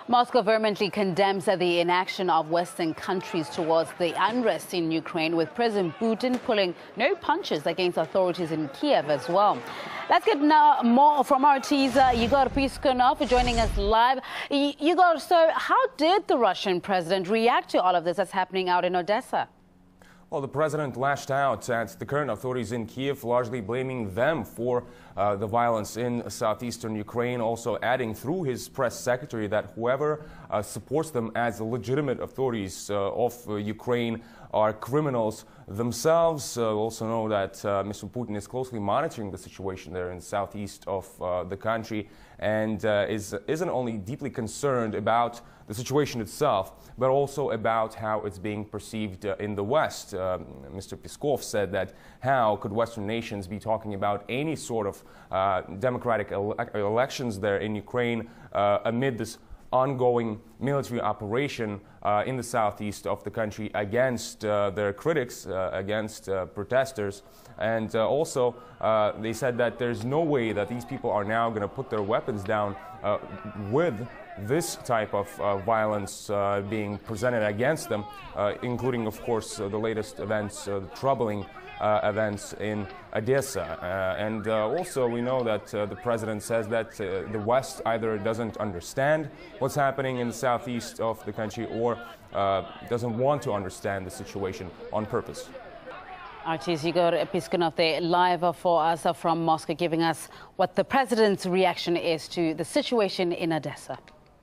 Moscow vehemently condemns the inaction of Western countries towards the unrest in Ukraine, with President Putin pulling no punches against authorities in Kiev as well. Let's get now more from our teaser, Igor Piskunov, joining us live. Igor, so how did the Russian president react to all of this that's happening out in Odessa? Well, the president lashed out at the current authorities in Kiev, largely blaming them for the violence in southeastern Ukraine, also adding through his press secretary that whoever supports them as legitimate authorities of Ukraine are criminals themselves. Also know that Mr. Putin is closely monitoring the situation there in the southeast of the country and isn't only deeply concerned about the situation itself, but also about how it's being perceived in the West. Mr. Peskov said that how could Western nations be talking about any sort of democratic elections there in Ukraine amid this ongoing military operation in the southeast of the country against their critics, against protesters. And also, they said that there's no way that these people are now going to put their weapons down with this type of violence being presented against them, including, of course, the latest events, the troubling events in Odessa. And also we know that the president says that the West either doesn't understand what's happening in the southeast of the country or doesn't want to understand the situation on purpose. Artist Igor Piskunov there live for us from Moscow, giving us what the president's reaction is to the situation in Odessa.